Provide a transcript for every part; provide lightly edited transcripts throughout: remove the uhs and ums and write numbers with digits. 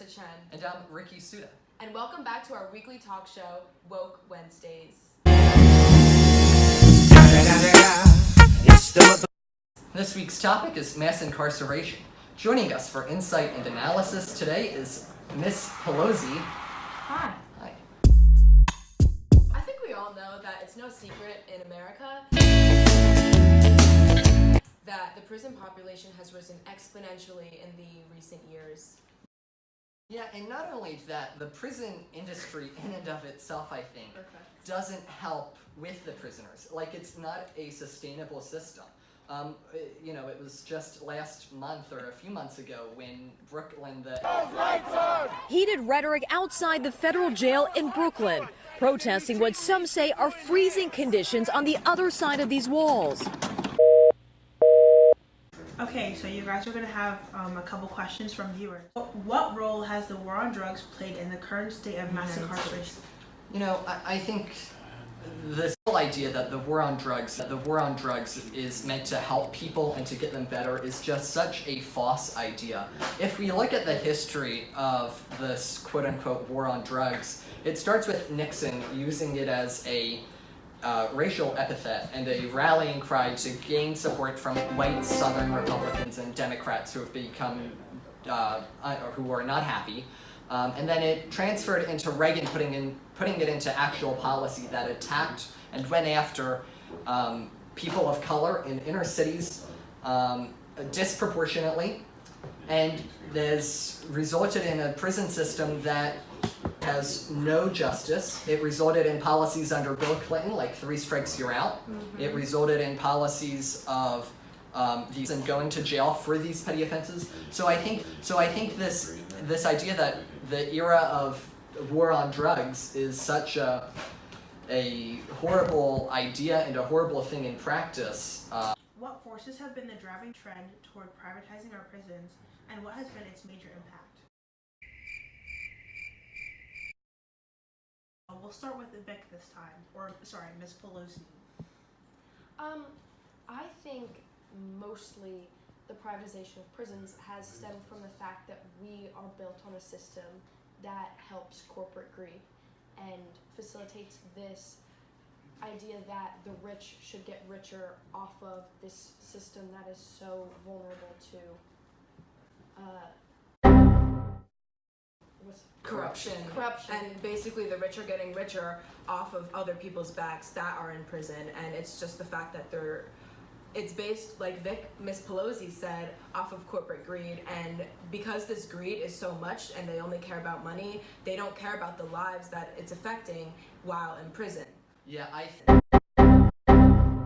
Chen. And I'm Ricky Suda. And welcome back to our weekly talk show, Woke Wednesdays. This week's topic is mass incarceration. Joining us for insight and analysis today is Miss Pelosi. Hi. Hi. I think we all know that it's no secret in America that the prison population has risen exponentially in the recent years. Yeah, and not only that, the prison industry in and of itself, I think, doesn't help with the prisoners. Like, it's not a sustainable system. It was just last month or a few months ago when Brooklyn, Heated rhetoric outside the federal jail in Brooklyn, protesting what some say are freezing conditions on the other side of these walls. Okay, so you guys are going to have a couple questions from viewers. What role has the war on drugs played in the current state of mass incarceration? I think this whole idea that the war on drugs is meant to help people and to get them better is just such a false idea. If we look at the history of this quote-unquote war on drugs, it starts with Nixon using it as a racial epithet and a rallying cry to gain support from white Southern Republicans and Democrats who have become, who are not happy. And then it transferred into Reagan putting it into actual policy that attacked and went after people of color in inner cities disproportionately. And this resulted in a prison system that has no justice. It resulted in policies under Bill Clinton, like 3 strikes you're out. Mm-hmm. It resulted in policies of these and going to jail for these petty offenses. So I think this idea that the era of war on drugs is such a horrible idea and a horrible thing in practice. What forces have been the driving trend toward privatizing our prisons, and what has been its major impact? We'll start with Vic this time, Ms. Pelosi. I think mostly the privatization of prisons has stemmed from the fact that we are built on a system that helps corporate greed and facilitates this idea that the rich should get richer off of this system that is so vulnerable to Corruption. And basically the rich are getting richer off of other people's backs that are in prison, and it's just the fact that it's based, like Miss Pelosi said, off of corporate greed, and because this greed is so much and they only care about money, they don't care about the lives that it's affecting while in prison. Yeah, I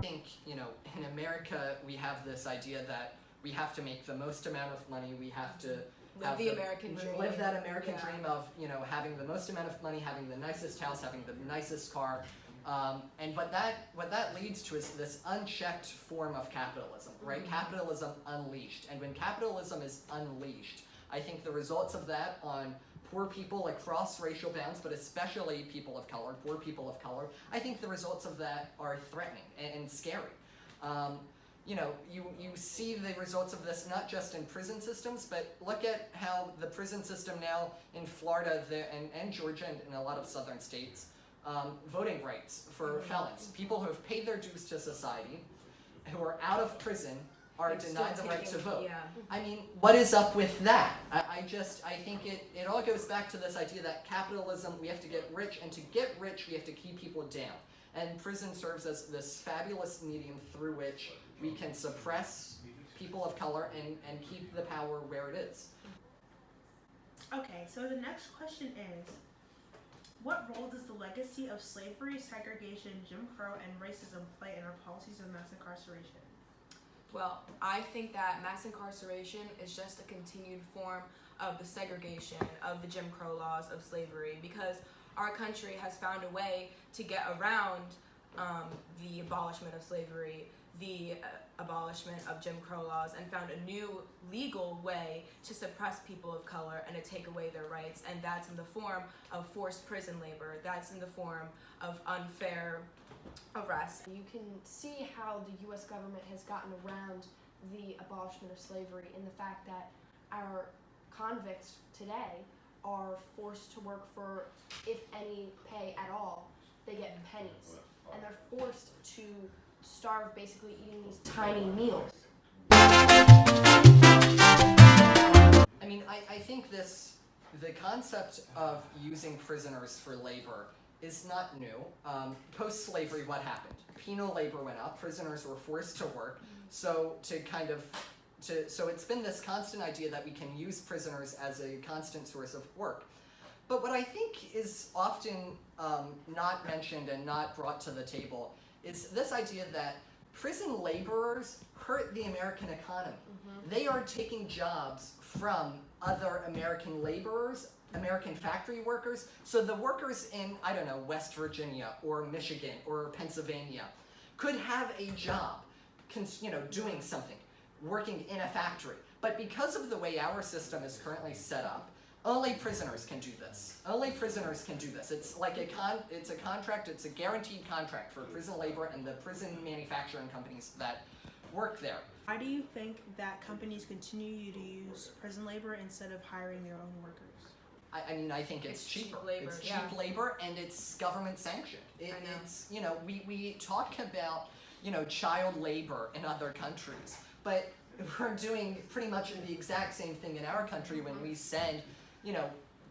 think, in America we have this idea that we have to make the most amount of money, we have to live the American dream. Live that American dream of, having the most amount of money, having the nicest house, having the nicest car. And what that leads to is this unchecked form of capitalism, right? Mm-hmm. Capitalism unleashed. And when capitalism is unleashed, I think the results of that on poor people across racial bounds, but especially people of color, poor people of color, I think the results of that are threatening and scary. You see the results of this not just in prison systems, but look at how the prison system now in Florida and Georgia and in a lot of southern states, voting rights for felons, people who have paid their dues to society, who are out of prison, are denied the right to vote. Yeah. I mean, what is up with that? I think it all goes back to this idea that capitalism, we have to get rich, and to get rich, we have to keep people down. And prison serves as this fabulous medium through which we can suppress people of color and keep the power where it is. Okay, so the next question is, what role does the legacy of slavery, segregation, Jim Crow, and racism play in our policies of mass incarceration? Well, I think that mass incarceration is just a continued form of the segregation of the Jim Crow laws of slavery, because our country has found a way to get around the abolishment of slavery, the abolishment of Jim Crow laws, and found a new legal way to suppress people of color and to take away their rights, and that's in the form of forced prison labor. That's in the form of unfair arrest. You can see how the U.S. government has gotten around the abolishment of slavery in the fact that our convicts today are forced to work for, if any pay at all, they get pennies. And they're forced to starve basically eating these tiny meals. I mean, I think the concept of using prisoners for labor is not new. Post-slavery, what happened? Penal labor went up, prisoners were forced to work, so it's been this constant idea that we can use prisoners as a constant source of work. But what I think is often not mentioned and not brought to the table is this idea that prison laborers hurt the American economy. They are taking jobs from other American laborers, American factory workers. So the workers in, I don't know, West Virginia or Michigan or Pennsylvania could have a job, doing something, working in a factory. But because of the way our system is currently set up, only prisoners can do this. Only prisoners can do this. It's like it's a contract, it's a guaranteed contract for prison labor and the prison manufacturing companies that work there. Why do you think that companies continue to use prison labor instead of hiring their own workers? I mean, I think it's cheaper. Cheap labor, it's cheap yeah. labor, and it's government sanctioned. I know. It's, we talk about, child labor in other countries, but we're doing pretty much the exact same thing in our country when we send,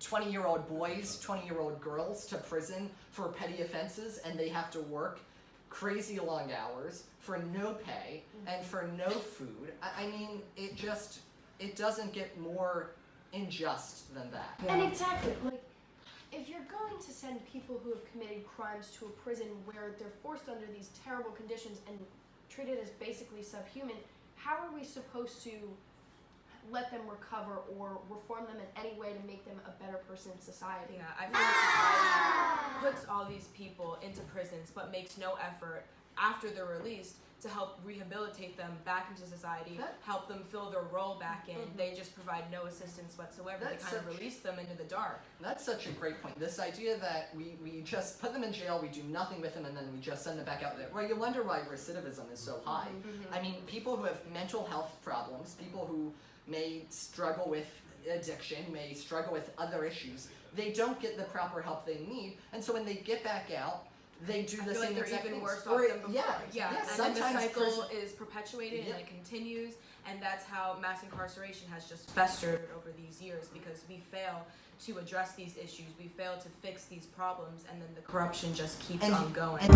20-year-old boys, 20-year-old girls to prison for petty offenses, and they have to work crazy long hours for no pay and for no food. I mean, it doesn't get more unjust than that. And exactly, like, if you're going to send people who have committed crimes to a prison where they're forced under these terrible conditions and treated as basically subhuman, how are we supposed to let them recover or reform them in any way to make them a better person in society? Yeah, I feel like society puts all these people into prisons but makes no effort after they're released to help rehabilitate them back into society, help them fill their role back in. They just provide no assistance whatsoever. They kind of release them into the dark. That's such a great point. This idea that we just put them in jail, we do nothing with them, and then we just send them back out there. Well, you wonder why recidivism is so high. I mean, people who have mental health problems, people who may struggle with addiction, may struggle with other issues, they don't get the proper help they need, and so when they get back out, they do the same exact things. They're even worse off than before. Yeah. And then the cycle is perpetuated and it continues, and that's how mass incarceration has just festered over these years, because we fail to address these issues, we fail to fix these problems, and then the corruption just keeps on going.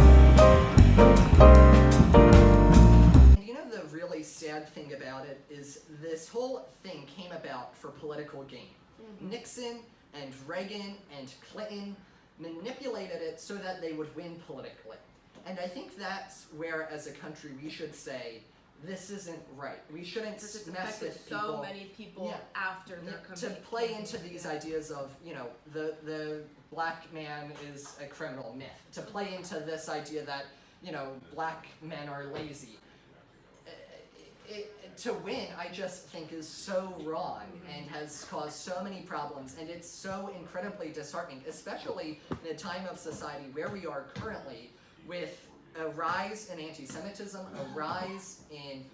And the really sad thing about it is this whole thing came about for political gain. Nixon and Reagan and Clinton manipulated it so that they would win politically. And I think that's where, as a country, we should say, this isn't right. We shouldn't mess with people. So many people after their to play into these ideas of, the black man is a criminal myth. To play into this idea that, black men are lazy. To win, I just think is so wrong and has caused so many problems, and it's so incredibly disheartening, especially in a time of society where we are currently, with a rise in anti-Semitism, a rise in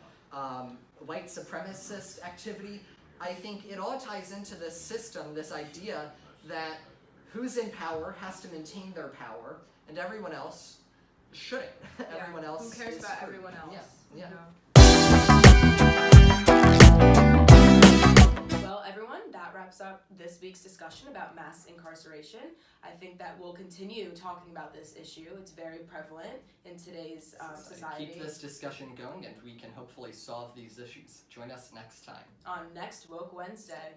white supremacist activity. I think it all ties into this system, this idea that who's in power has to maintain their power, and everyone else shouldn't. Everyone else. Who cares about screwed. everyone else? Yeah. Well, everyone, that wraps up this week's discussion about mass incarceration. I think that we'll continue talking about this issue. It's very prevalent in today's society. Keep this discussion going, and we can hopefully solve these issues. Join us next time On next Woke Wednesday.